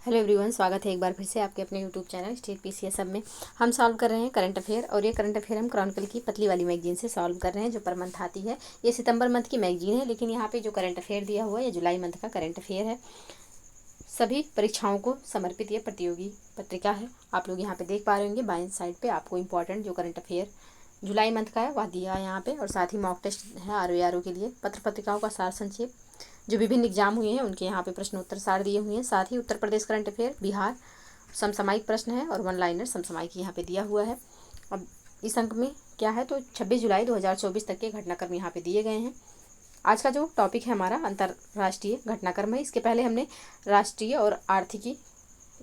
Hello everyone, स्वागत है एक बार फिर से आपके अपने यूट्यूब चैनल स्टेट पीसीएस सब में। हम सॉल्व कर रहे हैं करंट अफेयर, और ये करंट अफेयर हम क्रॉनिकल की पतली वाली मैगजीन से सॉल्व कर रहे हैं जो पर मंथ आती है। ये सितंबर मंथ की मैगजीन है, लेकिन यहाँ पे जो करंट अफेयर दिया हुआ है ये जुलाई मंथ का करंट अफेयर है। सभी परीक्षाओं को समर्पित ये प्रतियोगी पत्रिका है। आप लोग यहाँ पे देख पा रहे होंगे बाएं साइड पे आपको इंपॉर्टेंट जो करंट अफेयर जुलाई मंथ का है वह दिया है यहाँ पे, और साथ ही मॉक टेस्ट है आरओ के लिए, पत्र पत्रिकाओं का सार संक्षेप, जो विभिन्न एग्जाम हुए हैं उनके यहाँ पे प्रश्नोत्तर सार दिए हुए हैं। साथ ही उत्तर प्रदेश करंट अफेयर, बिहार समसामयिक प्रश्न है और वन लाइनर समसामयिक यहाँ पे दिया हुआ है। अब इस अंक में क्या है तो 26 जुलाई 2024 तक के घटनाक्रम यहाँ पे दिए गए हैं। आज का जो टॉपिक है हमारा अंतर्राष्ट्रीय घटनाक्रम है। इसके पहले हमने राष्ट्रीय और आर्थिकी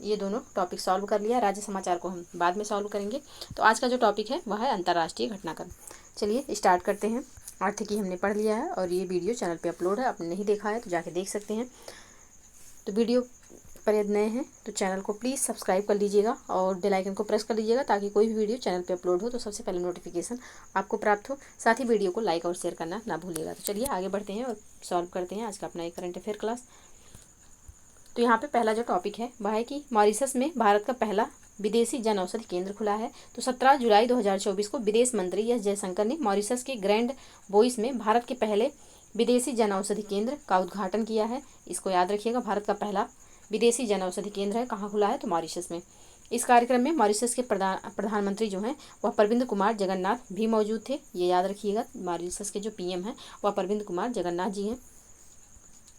ये दोनों टॉपिक सॉल्व कर लिया। राज्य समाचार को हम बाद में सॉल्व करेंगे। तो आज का जो टॉपिक है वह है अंतर्राष्ट्रीय घटनाक्रम। चलिए स्टार्ट करते हैं। आर्थिकी हमने पढ़ लिया है और ये वीडियो चैनल पे अपलोड है, आपने नहीं देखा है तो जाके देख सकते हैं। तो वीडियो पर यदि नए हैं तो चैनल को प्लीज़ सब्सक्राइब कर लीजिएगा और बेल आइकन को प्रेस कर लीजिएगा, ताकि कोई भी वीडियो चैनल पे अपलोड हो तो सबसे पहले नोटिफिकेशन आपको प्राप्त हो। साथ ही वीडियो को लाइक और शेयर करना ना भूलिएगा। तो चलिए आगे बढ़ते हैं और सॉल्व करते हैं आज का अपना एक करंट अफेयर क्लास। तो यहाँ पे पहला जो टॉपिक है वह है कि मॉरिशस में भारत का पहला विदेशी जन औषधि केंद्र खुला है। तो 17 जुलाई 2024 को विदेश मंत्री एस जयशंकर ने मॉरिशस के ग्रैंड बोइस में भारत के पहले विदेशी जन औषधि केंद्र का उद्घाटन किया है। इसको याद रखिएगा, भारत का पहला विदेशी जन औषधि केंद्र है, कहाँ खुला है तो मॉरिशस में। इस कार्यक्रम में मॉरिशस के प्रधानमंत्री जो हैं वह परविंद कुमार जगन्नाथ भी मौजूद थे। ये याद रखिएगा, मॉरिशस के जो पीएम हैं वह परविंद कुमार जगन्नाथ जी हैं।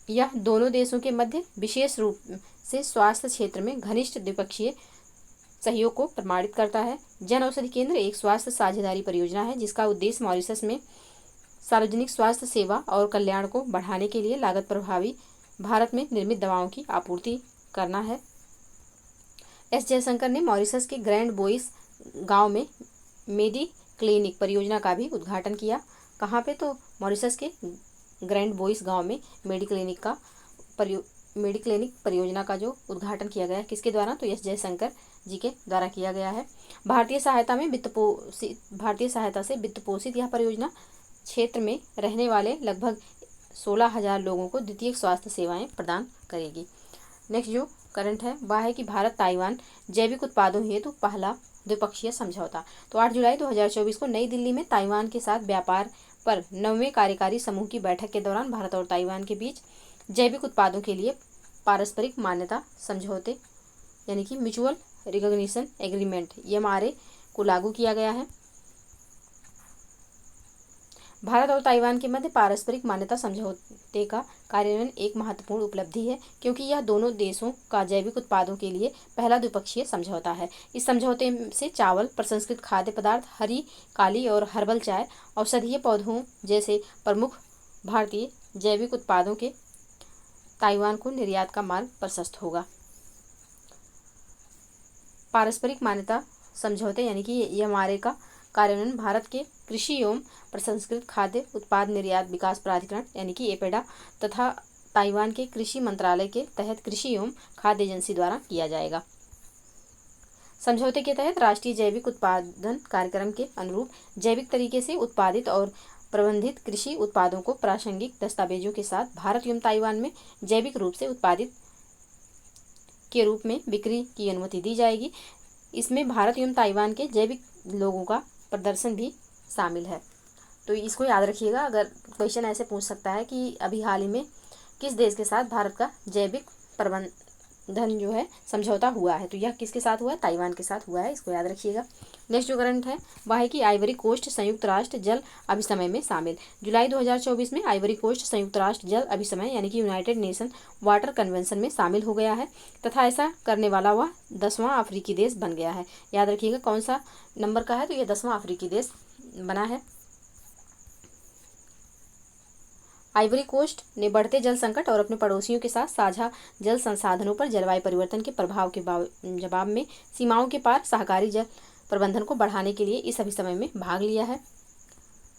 यह दोनों देशों के मध्य विशेष रूप से स्वास्थ्य क्षेत्र में घनिष्ठ द्विपक्षीय सहयोग को प्रमाणित करता है। जन औषधि केंद्र एक स्वास्थ्य साझेदारी परियोजना है जिसका उद्देश्य मॉरिशस में सार्वजनिक स्वास्थ्य सेवा और कल्याण को बढ़ाने के लिए लागत प्रभावी भारत में निर्मित दवाओं की आपूर्ति करना है। एस जयशंकर ने मॉरिशस के ग्रैंड बोइस गांव में मेडी क्लिनिक परियोजना का भी उद्घाटन किया। कहाँ पे तो मॉरिशस के ग्रैंड बोइस गांव में मेडी क्लिनिक परियोजना का जो उद्घाटन किया गया है किसके द्वारा तो एस जयशंकर जी के द्वारा किया गया है। भारतीय सहायता से वित्त पोषित यह परियोजना क्षेत्र में रहने वाले लगभग 16,000 लोगों को द्वितीयक स्वास्थ्य सेवाएं प्रदान करेगी। नेक्स्ट जो करंट है वह है कि भारत ताइवान जैविक उत्पादों हेतु पहला द्विपक्षीय समझौता। तो 8 जुलाई 2024 को नई दिल्ली में ताइवान के साथ व्यापार पर 9वें कार्यकारी समूह की बैठक के दौरान भारत और ताइवान के बीच जैविक उत्पादों के लिए पारस्परिक मान्यता समझौते यानी कि म्यूचुअल रिकॉग्निशन एग्रीमेंट MRA को लागू किया गया है। भारत और ताइवान के मध्य पारस्परिक मान्यता समझौते का कार्यान्वयन एक महत्वपूर्ण उपलब्धि है, क्योंकि यह दोनों देशों का जैविक उत्पादों के लिए पहला द्विपक्षीय समझौता है। इस समझौते से चावल, प्रसंस्कृत खाद्य पदार्थ, हरी, काली और हर्बल चाय, औषधीय पौधों जैसे प्रमुख भारतीय जैविक उत्पादों के ताइवान को निर्यात का मार्ग प्रशस्त होगा। पारस्परिक मान्यता समझौते यानी कि MRA का कार्यान्वयन भारत के कृषि एवं प्रसंस्कृत खाद्य उत्पाद निर्यात विकास प्राधिकरण यानी कि एपेडा तथा ताइवान के कृषि मंत्रालय के तहत कृषि एवं खाद्य एजेंसी द्वारा किया जाएगा। समझौते के तहत राष्ट्रीय जैविक उत्पादन कार्यक्रम के अनुरूप जैविक तरीके से उत्पादित और प्रबंधित कृषि उत्पादों को प्रासंगिक दस्तावेजों के साथ भारत एवं ताइवान में जैविक रूप से उत्पादित के रूप में बिक्री की अनुमति दी जाएगी। इसमें भारत एवं ताइवान के जैविक लोगों का प्रदर्शन भी शामिल है। तो इसको याद रखिएगा, अगर क्वेश्चन ऐसे पूछ सकता है कि अभी हाल ही में किस देश के साथ भारत का जैविक प्रबंधन जो है समझौता हुआ है, तो यह किसके साथ हुआ है, ताइवान के साथ हुआ है, इसको याद रखिएगा। नेक्स्ट जो करंट है वह है कि आइवरी कोस्ट संयुक्त राष्ट्र जल अभिसमय में शामिल। जुलाई 2024 में आइवरी कोस्ट संयुक्त राष्ट्र जल अभिसमय यानी कि यूनाइटेड नेशन वाटर कन्वेंशन में शामिल हो गया है तथा ऐसा करने वाला वह 10वां अफ्रीकी देश बन गया है। याद रखिएगा कौन सा नंबर का है तो यह 10वां अफ्रीकी देश बना है। आइवरी कोस्ट ने बढ़ते जल संकट और अपने पड़ोसियों के साथ साझा जल संसाधनों पर जलवायु परिवर्तन के प्रभाव के जवाब में सीमाओं के पार सहकारी जल प्रबंधन को बढ़ाने के लिए इस अभिसमय में भाग लिया है।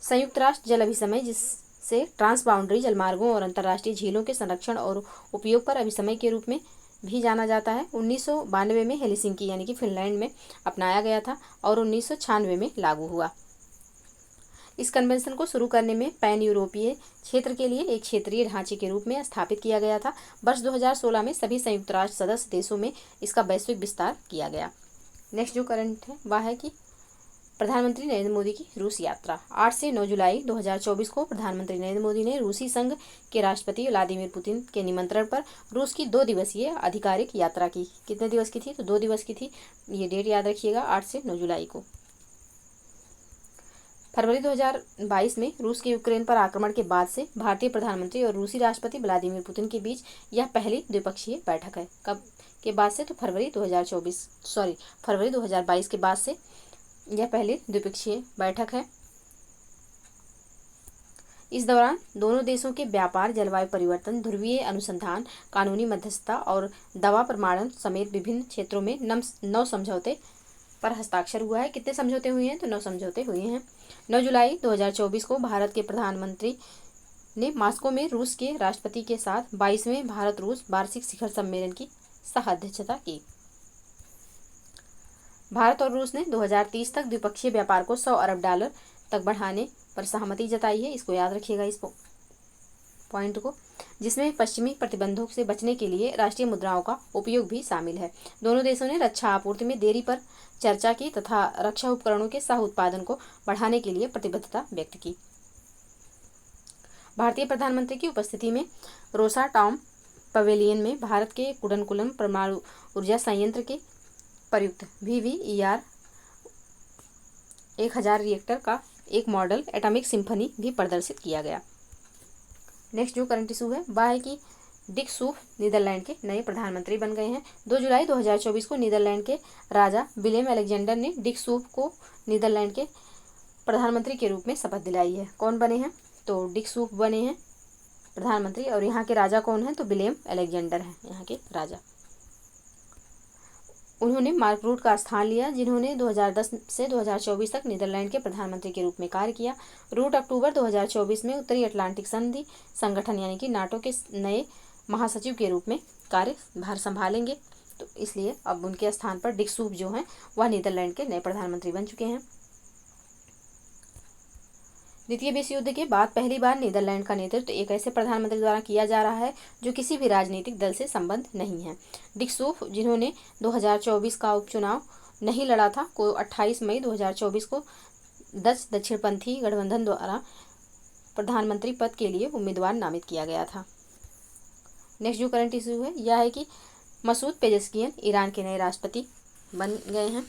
संयुक्त राष्ट्र जल अभिसमय, जिससे ट्रांसबाउंड्री जलमार्गों और अंतर्राष्ट्रीय झीलों के संरक्षण और उपयोग पर अभिसमय के रूप में भी जाना जाता है, 1992 में हेलसिंकी यानी कि फिनलैंड में अपनाया गया था और 1996 में लागू हुआ। इस कन्वेंशन को शुरू करने में पैन यूरोपीय क्षेत्र के लिए एक क्षेत्रीय ढांचे के रूप में स्थापित किया गया था। वर्ष 2016 में सभी संयुक्त राष्ट्र सदस्य देशों में इसका वैश्विक विस्तार किया गया। नेक्स्ट जो करंट है वह है कि प्रधानमंत्री नरेंद्र मोदी की रूस यात्रा। 8 से 9 जुलाई 2024 को प्रधानमंत्री नरेंद्र मोदी ने रूसी संघ के राष्ट्रपति व्लादिमीर पुतिन के निमंत्रण पर रूस की 2 दिवसीय आधिकारिक यात्रा की। कितने दिवस की थी? तो 2 दिवस की थी। ये डेट याद रखिएगा, 8 से 9 जुलाई को। फरवरी 2022 में रूस के यूक्रेन पर आक्रमण के बाद से भारतीय प्रधानमंत्री और रूसी राष्ट्रपति व्लादिमीर पुतिन के बीच यह पहली द्विपक्षीय बैठक है। कब के बाद से? तो फरवरी 2022 के बाद से यह पहली द्विपक्षीय बैठक है। इस दौरान दोनों देशों के व्यापार, जलवायु परिवर्तन, ध्रुवीय अनुसंधान, कानूनी मध्यस्थता और दवा प्रमाणन समेत विभिन्न क्षेत्रों में 9 समझौते पर हस्ताक्षर हुआ है। कितने समझौते हुए हैं? तो 9 समझौते हुए हैं। 9 जुलाई 2024 को भारत के प्रधानमंत्री ने मॉस्को में रूस के राष्ट्रपति के साथ 22वें भारत रूस वार्षिक शिखर सम्मेलन की सह अध्यक्षता की। भारत और रूस ने 2030 तक द्विपक्षीय व्यापार को $100 अरब तक बढ़ाने पर सहमति जताई है। इसको याद रखिएगा, इस पॉइंट को, जिसमें पश्चिमी प्रतिबंधों से बचने के लिए राष्ट्रीय मुद्राओं का उपयोग भी शामिल है। दोनों देशों ने रक्षा आपूर्ति में देरी पर चर्चा की तथा रक्षा उपकरणों के सह उत्पादन को बढ़ाने के लिए प्रतिबद्धता व्यक्त की। भारतीय प्रधानमंत्री की उपस्थिति में रोसाटॉम पवेलियन में भारत के कुडनकुलम परमाणु ऊर्जा संयंत्र के प्रयुक्त VVER 1000 रिएक्टर का एक मॉडल एटॉमिक सिम्फनी भी प्रदर्शित किया गया। नेक्स्ट जो करंट इशू है वह है कि डिक सूफ नीदरलैंड के नए प्रधानमंत्री बन गए हैं। 2 जुलाई 2024 को नीदरलैंड के राजा विलेम अलेक्जेंडर ने डिक सूफ को नीदरलैंड के प्रधानमंत्री के रूप में शपथ दिलाई है। कौन बने हैं? तो डिक सूफ बने हैं प्रधानमंत्री। और यहाँ के राजा कौन हैं? तो विलेम अलेक्जेंडर हैं यहाँ के राजा। उन्होंने मार्क रूट का स्थान लिया, जिन्होंने 2010 से 2024 तक नीदरलैंड के प्रधानमंत्री के रूप में कार्य किया। रूट अक्टूबर 2024 में उत्तरी अटलांटिक संधि संगठन यानी कि नाटो के नए महासचिव के रूप में कार्यभार संभालेंगे। तो इसलिए अब उनके स्थान पर डिक सूफ जो हैं वह नीदरलैंड के नए प्रधानमंत्री बन चुके हैं। द्वितीय विश्व युद्ध के बाद पहली बार नीदरलैंड का नेतृत्व एक ऐसे प्रधानमंत्री द्वारा किया जा रहा है जो किसी भी राजनीतिक दल से संबद्ध नहीं है। डिक सूफ, जिन्होंने 2024 का उपचुनाव नहीं लड़ा था, को 28 मई 2024 को डच दक्षिणपंथी गठबंधन द्वारा प्रधानमंत्री पद के लिए उम्मीदवार नामित किया गया था। नेक्स्ट जो करंट इशू है यह है कि मसूद पेजेस्कियन ईरान के नए राष्ट्रपति बन गए हैं।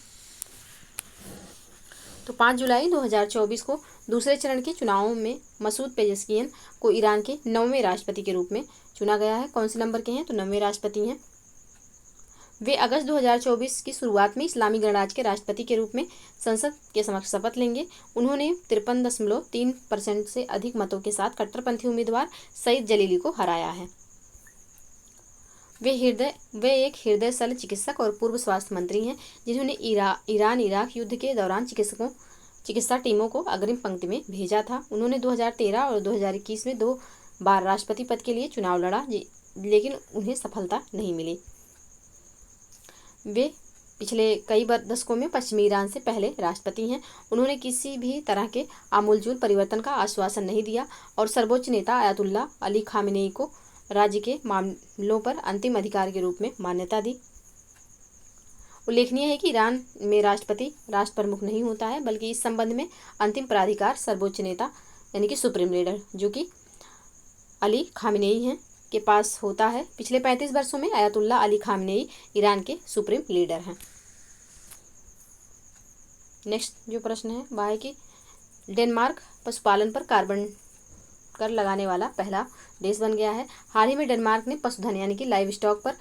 तो 5 जुलाई 2024 को दूसरे चरण के चुनावों में मसूद पेजेस्कियन को ईरान के 9वें राष्ट्रपति के रूप में चुना गया है। कौन से नंबर के हैं? तो 9वें राष्ट्रपति हैं। वे अगस्त 2024 की शुरुआत में इस्लामी गणराज्य के राष्ट्रपति के रूप में संसद के समक्ष शपथ लेंगे। उन्होंने 53.3% से अधिक मतों के साथ कट्टरपंथी उम्मीदवार सईद जलीली को हराया है। वे एक हृदय शल्य चिकित्सक और पूर्व स्वास्थ्य मंत्री हैं, जिन्होंने ईरान इराक युद्ध के दौरान चिकित्सा टीमों को अग्रिम पंक्ति में भेजा था। उन्होंने 2013 और 2021 में 2 बार राष्ट्रपति पद के लिए चुनाव लड़ा, लेकिन उन्हें सफलता नहीं मिली। वे पिछले कई दशकों में पश्चिमी ईरान से पहले राष्ट्रपति हैं। उन्होंने किसी भी तरह के आमूलचूल परिवर्तन का आश्वासन नहीं दिया और सर्वोच्च नेता आयतुल्ला अली खामेनेई को राज्य के मामलों पर अंतिम अधिकार के रूप में मान्यता दी। उल्लेखनीय है कि ईरान में राष्ट्रपति राष्ट्र प्रमुख नहीं होता है, बल्कि इस संबंध में अंतिम प्राधिकार सर्वोच्च नेता यानी कि सुप्रीम लीडर जो कि अली खामेनेई हैं के पास होता है। पिछले 35 वर्षों में आयतुल्ला अली खामेनेई ईरान के सुप्रीम लीडर हैं। नेक्स्ट जो प्रश्न है वह है कि डेनमार्क पशुपालन पर कार्बन कर लगाने वाला पहला देश बन गया है। हाल ही में डेनमार्क ने पशुधन यानी कि लाइव स्टॉक पर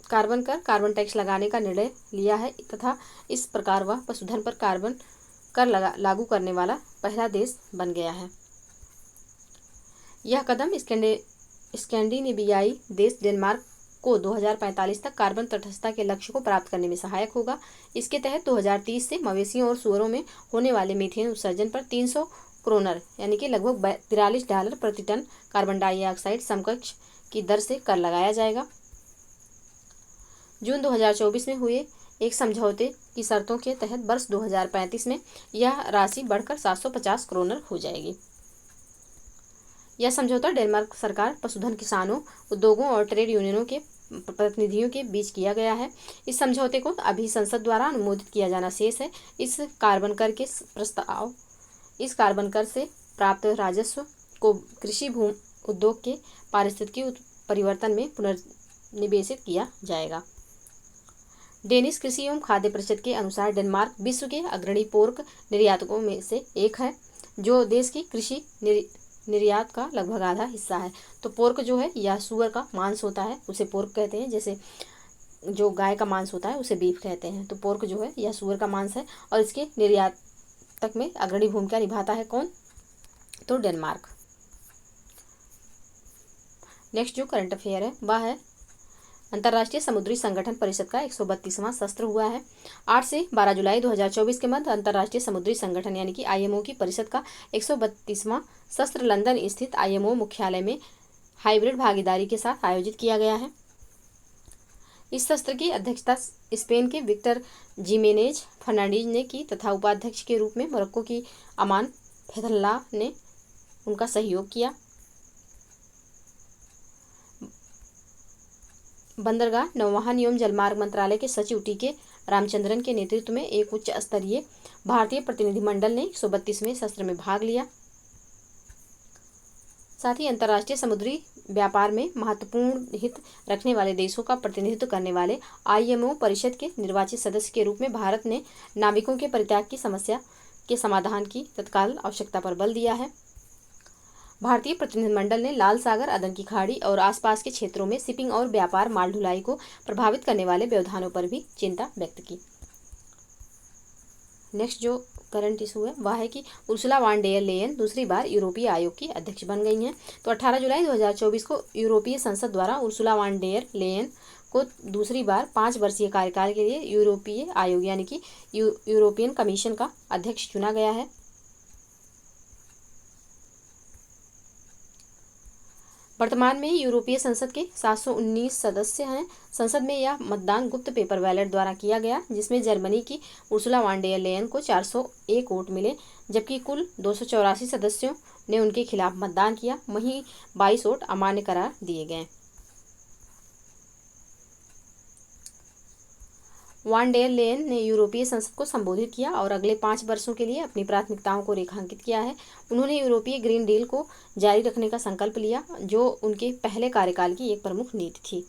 कार्बन टैक्स लगाने का निर्णय लिया है तथा इस प्रकार वह पशुधन पर कार्बन कर लागू करने वाला पहला देश बन गया है। यह कदम स्कैंडिनेवियाई देश डेनमार्क को 2045 तक कार्बन तटस्थता के लक्ष्य को प्राप्त करने में सहायक होगा। इसके तहत 2030 से मवेशियों और सूअरों में होने वाले मीथेन उत्सर्जन पर 300 क्रोनर यानी कि लगभग $43 प्रति टन कार्बन डाइऑक्साइड समकक्ष की दर से कर लगाया जाएगा। जून 2024 में हुए एक समझौते की शर्तों के तहत वर्ष 2035 में यह राशि बढ़कर 750 करोड़ हो जाएगी। यह समझौता डेनमार्क सरकार, पशुधन किसानों, उद्योगों और ट्रेड यूनियनों के प्रतिनिधियों के बीच किया गया है। इस समझौते को अभी संसद द्वारा अनुमोदित किया जाना शेष है। इस कार्बन कर से प्राप्त राजस्व को कृषि भूमि उद्योग के पारिस्थितिकी परिवर्तन में पुनर्निवेशित किया जाएगा। डेनिश कृषि एवं खाद्य परिषद के अनुसार डेनमार्क विश्व के अग्रणी पोर्क निर्यातकों में से एक है, जो देश की कृषि निर्यात का लगभग आधा हिस्सा है। तो पोर्क जो है यह सूअर का मांस होता है, उसे पोर्क कहते हैं। जैसे जो गाय का मांस होता है उसे बीफ कहते हैं। तो पोर्क जो है यह सूअर का मांस है और इसके निर्यातक में अग्रणी भूमिका निभाता है कौन? तो डेनमार्क। नेक्स्ट जो करंट अफेयर है वह है अंतर्राष्ट्रीय समुद्री संगठन परिषद का 132वां सत्र हुआ है। 8 से 12 जुलाई 2024 के मध्य अंतर्राष्ट्रीय समुद्री संगठन यानी कि आईएमओ की परिषद का 132वां सत्र लंदन स्थित आईएमओ मुख्यालय में हाइब्रिड भागीदारी के साथ आयोजित किया गया है। इस सत्र की अध्यक्षता स्पेन के विक्टर जिमेनेज फर्नांडीज ने की तथा उपाध्यक्ष के रूप में मोरक्को की अमान फेथल्लाह ने उनका सहयोग किया। बंदरगाह, नौवहन एवं जलमार्ग मंत्रालय के सचिव टीके रामचंद्रन के नेतृत्व में एक उच्च स्तरीय भारतीय प्रतिनिधिमंडल ने 132वें सत्र में भाग लिया। साथ ही अंतर्राष्ट्रीय समुद्री व्यापार में महत्वपूर्ण हित रखने वाले देशों का प्रतिनिधित्व करने वाले आईएमओ परिषद के निर्वाचित सदस्य के रूप में भारत ने नाविकों के परित्याग की समस्या के समाधान की तत्काल आवश्यकता पर बल दिया है। भारतीय प्रतिनिधिमंडल ने लाल सागर, अदन की खाड़ी और आसपास के क्षेत्रों में शिपिंग और व्यापार माल ढुलाई को प्रभावित करने वाले व्यवधानों पर भी चिंता व्यक्त की। नेक्स्ट जो करंट इशू है वह है कि उर्सुला वान डेर लेयन दूसरी बार यूरोपीय आयोग की अध्यक्ष बन गई हैं। तो 18 जुलाई 2024 को यूरोपीय संसद द्वारा उर्सुला वान डेर लेयन को दूसरी बार 5 वर्षीय कार्यकाल के लिए यूरोपीय आयोग यानी कि यूरोपियन कमीशन का अध्यक्ष चुना गया है। वर्तमान में यूरोपीय संसद के 719 सदस्य हैं। संसद में यह मतदान गुप्त पेपर बैलेट द्वारा किया गया, जिसमें जर्मनी की उर्सुला वान डेर लेयन को 401 वोट मिले, जबकि कुल 284 सदस्यों ने उनके खिलाफ मतदान किया। वहीं 22 वोट अमान्य करार दिए गए। वान डेर लेयन ने यूरोपीय संसद को संबोधित किया और अगले 5 वर्षों के लिए अपनी प्राथमिकताओं को रेखांकित किया है। उन्होंने यूरोपीय ग्रीन डील को जारी रखने का संकल्प लिया, जो उनके पहले कार्यकाल की एक प्रमुख नीति थी।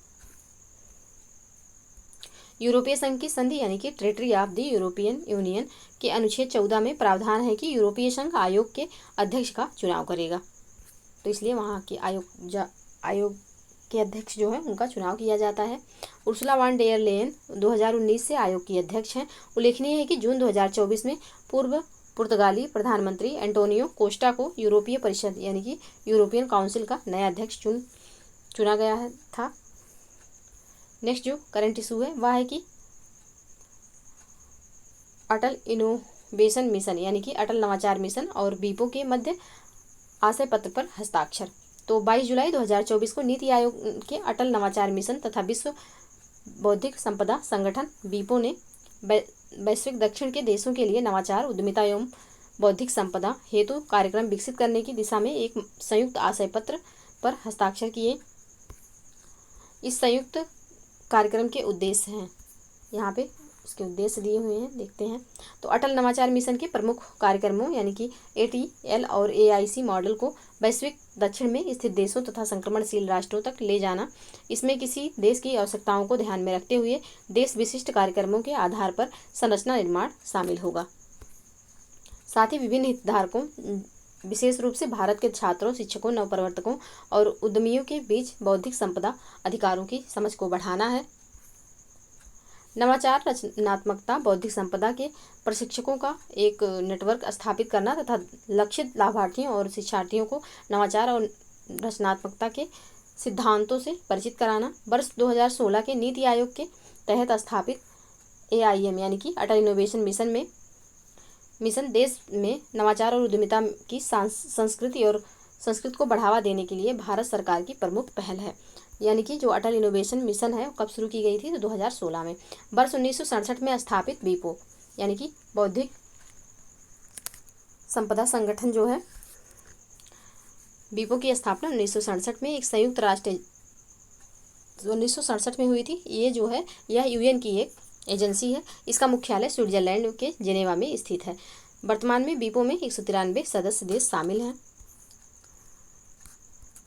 यूरोपीय संघ की संधि यानी कि treaty of the European union के अनुच्छेद 14 में प्रावधान है कि यूरोपीय संघ आयोग के अध्यक्ष का चुनाव करेगा। तो इसलिए वहाँ के आयोग के अध्यक्ष जो है उनका चुनाव किया जाता है। उर्सुला वान डेर लेयन 2019 से आयोग की अध्यक्ष हैं। उल्लेखनीय है कि जून 2024 में पूर्व पुर्तगाली प्रधानमंत्री एंटोनियो कोस्टा को यूरोपीय परिषद यानी कि यूरोपियन काउंसिल का नया अध्यक्ष चुना गया था। नेक्स्ट जो करंट इशू है वह है कि अटल इनोवेशन मिशन यानी कि अटल नवाचार मिशन और बीपो के मध्य आशय पत्र पर हस्ताक्षर। तो 22 जुलाई 2024 को नीति आयोग के अटल नवाचार मिशन तथा विश्व बौद्धिक संपदा संगठन बीपो ने वैश्विक दक्षिण के देशों के लिए नवाचार, उद्यमिता एवं बौद्धिक संपदा हेतु कार्यक्रम विकसित करने की दिशा में एक संयुक्त आशय पत्र पर हस्ताक्षर किए। इस संयुक्त कार्यक्रम के उद्देश्य हैं, यहाँ पे उसके उद्देश्य दिए हुए हैं, देखते हैं। तो अटल नवाचार मिशन के प्रमुख कार्यक्रमों यानी कि ATL और AIC मॉडल को वैश्विक दक्षिण में स्थित देशों तथा संक्रमणशील राष्ट्रों तक ले जाना। इसमें किसी देश की आवश्यकताओं को ध्यान में रखते हुए देश विशिष्ट कार्यक्रमों के आधार पर संरचना निर्माण शामिल होगा। साथ ही विभिन्न हितधारकों, विशेष रूप से भारत के छात्रों, शिक्षकों, नवप्रवर्तकों और उद्यमियों के बीच बौद्धिक संपदा अधिकारों की समझ को बढ़ाना है। नवाचार, रचनात्मकता, बौद्धिक संपदा के प्रशिक्षकों का एक नेटवर्क स्थापित करना तथा लक्षित लाभार्थियों और शिक्षार्थियों को नवाचार और रचनात्मकता के सिद्धांतों से परिचित कराना। वर्ष 2016 के नीति आयोग के तहत स्थापित AIM यानी कि अटल इनोवेशन मिशन देश में नवाचार और उद्यमिता की संस्कृति को बढ़ावा देने के लिए भारत सरकार की प्रमुख पहल है। यानी कि जो अटल इनोवेशन मिशन है कब शुरू की गई थी, तो 2016 में। वर्ष 1967 में स्थापित वीपो यानी कि बौद्धिक संपदा संगठन जो है, वीपो की स्थापना 1967 में एक संयुक्त राष्ट्र 1967 में हुई थी। ये जो है यह यूएन की एक एजेंसी है। इसका मुख्यालय स्विट्जरलैंड के जेनेवा में स्थित है। वर्तमान में वीपो में 193 सदस्य देश शामिल हैं।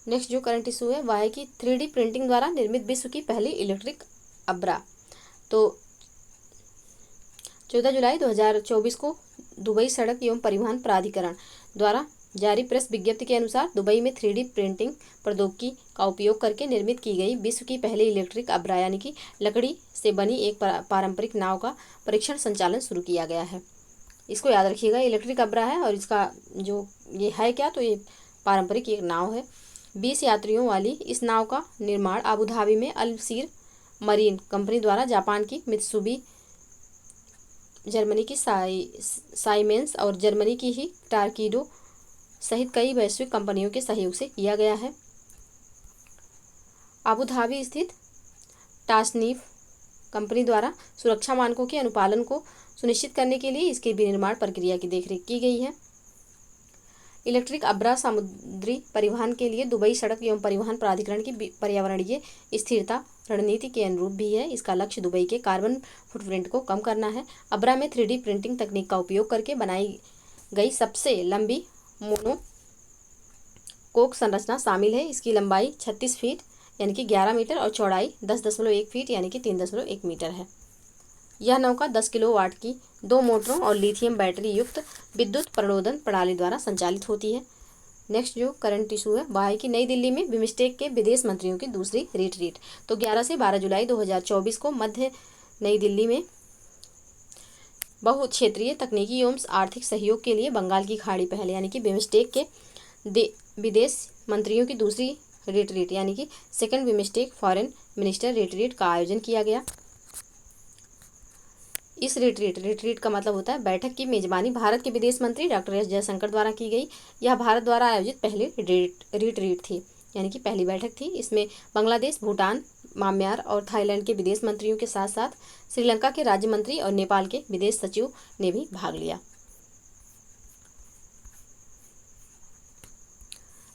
नेक्स्ट जो करंट इशू है वह है कि 3D प्रिंटिंग द्वारा निर्मित विश्व की पहली इलेक्ट्रिक अब्रा। तो 14 जुलाई 2024 को दुबई सड़क एवं परिवहन प्राधिकरण द्वारा जारी प्रेस विज्ञप्ति के अनुसार दुबई में 3D प्रिंटिंग प्रौद्योगिकी का उपयोग करके निर्मित की गई विश्व की पहली इलेक्ट्रिक अब्रा यानी कि लकड़ी से बनी एक पारंपरिक नाव का परीक्षण संचालन शुरू किया गया है। इसको याद रखिएगा, इलेक्ट्रिक अब्रा है और इसका जो ये है क्या, तो ये पारंपरिक एक नाव है। 20 यात्रियों वाली इस नाव का निर्माण अबू धाबी में अल सीर मरीन कंपनी द्वारा जापान की मित्सुबिशी, जर्मनी की साइमेंस और जर्मनी की ही टार्कीडो सहित कई वैश्विक कंपनियों के सहयोग से किया गया है। अबू धाबी स्थित टासनीफ कंपनी द्वारा सुरक्षा मानकों के अनुपालन को सुनिश्चित करने के लिए इसके विनिर्माण प्रक्रिया की देखरेख की गई है। इलेक्ट्रिक अब्रा समुद्री परिवहन के लिए दुबई सड़क एवं परिवहन प्राधिकरण की पर्यावरणीय स्थिरता रणनीति के अनुरूप भी है। इसका लक्ष्य दुबई के कार्बन फुटप्रिंट को कम करना है। अब्रा में 3D प्रिंटिंग तकनीक का उपयोग करके बनाई गई सबसे लंबी मोनोकोक संरचना शामिल है। इसकी लंबाई 36 फीट यानी कि 11 मीटर और चौड़ाई 10.1 फीट यानी कि 3.1 मीटर है। यह नौका 10 किलोवाट की 2 मोटरों और लिथियम बैटरी युक्त विद्युत प्रणोदन प्रणाली द्वारा संचालित होती है। नेक्स्ट जो करंट इशू है वह है कि नई दिल्ली में बिम्स्टेक के विदेश मंत्रियों की दूसरी रिट्रीट। तो 11 से 12 जुलाई 2024 को मध्य नई दिल्ली में बहुक्षेत्रीय तकनीकी एवं आर्थिक सहयोग के लिए बंगाल की खाड़ी पहल यानी कि बिम्स्टेक के विदेश मंत्रियों की दूसरी रिट्रीट यानी कि second BIMSTEC foreign minister retreat का आयोजन किया गया। इस रिट्रीट का मतलब होता है बैठक की मेजबानी भारत के विदेश मंत्री डॉक्टर एस जयशंकर द्वारा की गई। यह भारत द्वारा आयोजित पहली रिट्रीट थी यानी कि पहली बैठक थी। इसमें बांग्लादेश, भूटान, म्यांमार और थाईलैंड के विदेश मंत्रियों के साथ साथ श्रीलंका के राज्य मंत्री और नेपाल के विदेश सचिव ने भी भाग लिया।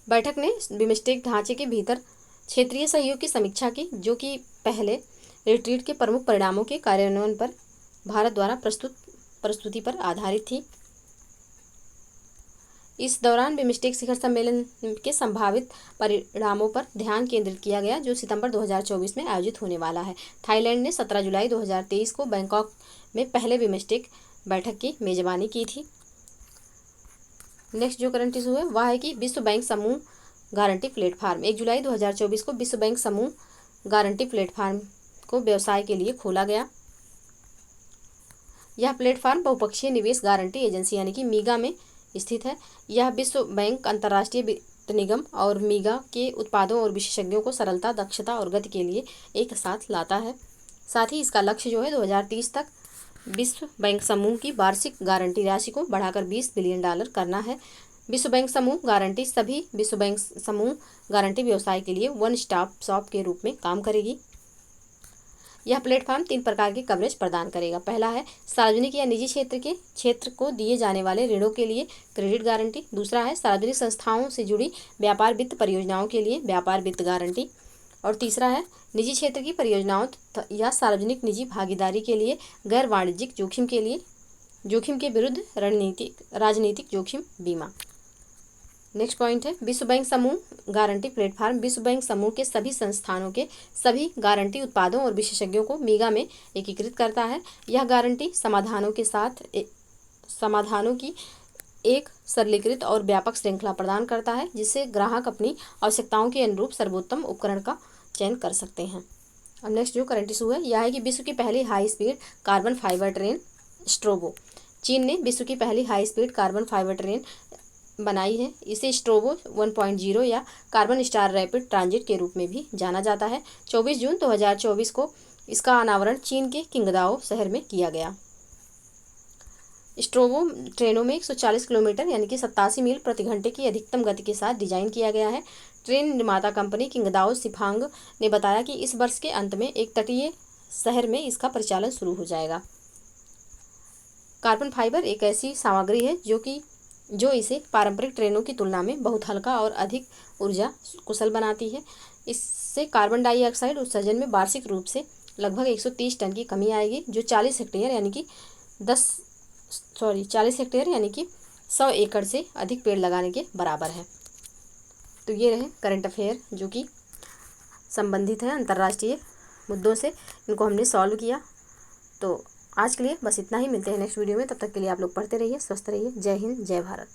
बैठक ने बिम्स्टेक ढांचे के भीतर क्षेत्रीय सहयोग की समीक्षा की, जो कि पहले रिट्रीट के प्रमुख परिणामों के कार्यान्वयन पर भारत द्वारा प्रस्तुति पर आधारित थी। इस दौरान बिम्स्टेक शिखर सम्मेलन के संभावित परिणामों पर ध्यान केंद्रित किया गया, जो सितंबर 2024 में आयोजित होने वाला है। थाईलैंड ने 17 जुलाई 2023 को बैंकॉक में पहले बिम्स्टेक बैठक की मेजबानी की थी। नेक्स्ट जो करंट इशू है वह है कि विश्व बैंक समूह गारंटी प्लेटफार्म 1 जुलाई 2024 को विश्व बैंक समूह गारंटी प्लेटफार्म को व्यवसाय के लिए खोला गया। यह प्लेटफार्म बहुपक्षीय निवेश गारंटी एजेंसी यानी कि मीगा में स्थित है। यह विश्व बैंक, अंतर्राष्ट्रीय वित्त निगम और मीगा के उत्पादों और विशेषज्ञों को सरलता, दक्षता और गति के लिए एक साथ लाता है। साथ ही इसका लक्ष्य जो है 2030 तक विश्व बैंक समूह की वार्षिक गारंटी राशि को बढ़ाकर $20 बिलियन करना है। विश्व बैंक समूह गारंटी सभी विश्व बैंक समूह गारंटी व्यवसाय के लिए वन स्टॉप शॉप के रूप में काम करेगी। यह प्लेटफॉर्म 3 प्रकार की कवरेज प्रदान करेगा। पहला है सार्वजनिक या निजी क्षेत्र को दिए जाने वाले ऋणों के लिए क्रेडिट गारंटी। दूसरा है सार्वजनिक संस्थाओं से जुड़ी व्यापार वित्त परियोजनाओं के लिए व्यापार वित्त गारंटी। और तीसरा है निजी क्षेत्र की परियोजनाओं या सार्वजनिक निजी भागीदारी के लिए गैर वाणिज्यिक जोखिम के लिए जोखिम के विरुद्ध राजनीतिक जोखिम बीमा। नेक्स्ट पॉइंट है विश्व बैंक समूह गारंटी प्लेटफार्म विश्व बैंक समूह के सभी संस्थानों के सभी गारंटी उत्पादों और विशेषज्ञों को मीगा में एकीकृत करता है। यह गारंटी समाधानों की एक सरलीकृत और व्यापक श्रृंखला प्रदान करता है, जिससे ग्राहक अपनी आवश्यकताओं के अनुरूप सर्वोत्तम उपकरण का चयन कर सकते हैं। अब नेक्स्ट जो करंट इशू है यह है कि विश्व की पहली high speed carbon fibre train स्ट्रोबो। चीन ने विश्व की पहली high speed carbon fibre train बनाई है। इसे स्ट्रोबो 1.0 या कार्बन स्टार रैपिड ट्रांजिट के रूप में भी जाना जाता है। 24 जून 2024 को इसका अनावरण चीन के किंगदाओ शहर में किया गया। स्ट्रोबो ट्रेनों में 140 किलोमीटर यानी कि 87 मील प्रति घंटे की अधिकतम गति के साथ डिजाइन किया गया है। ट्रेन निर्माता कंपनी किंगदाओ शिफांग ने बताया कि इस वर्ष के अंत में एक तटीय शहर में इसका परिचालन शुरू हो जाएगा। कार्बन फाइबर एक ऐसी सामग्री है जो इसे पारंपरिक ट्रेनों की तुलना में बहुत हल्का और अधिक ऊर्जा कुशल बनाती है। इससे कार्बन डाइऑक्साइड उत्सर्जन में वार्षिक रूप से लगभग 130 टन की कमी आएगी, जो 40 हेक्टेयर यानी कि 100 एकड़ से अधिक पेड़ लगाने के बराबर है। तो ये रहे करंट अफेयर जो कि संबंधित है अंतर्राष्ट्रीय मुद्दों से, इनको हमने सॉल्व किया। तो आज के लिए बस इतना ही, मिलते हैं नेक्स्ट वीडियो में। तब तक के लिए आप लोग पढ़ते रहिए, स्वस्थ रहिए। जय हिंद, जय भारत।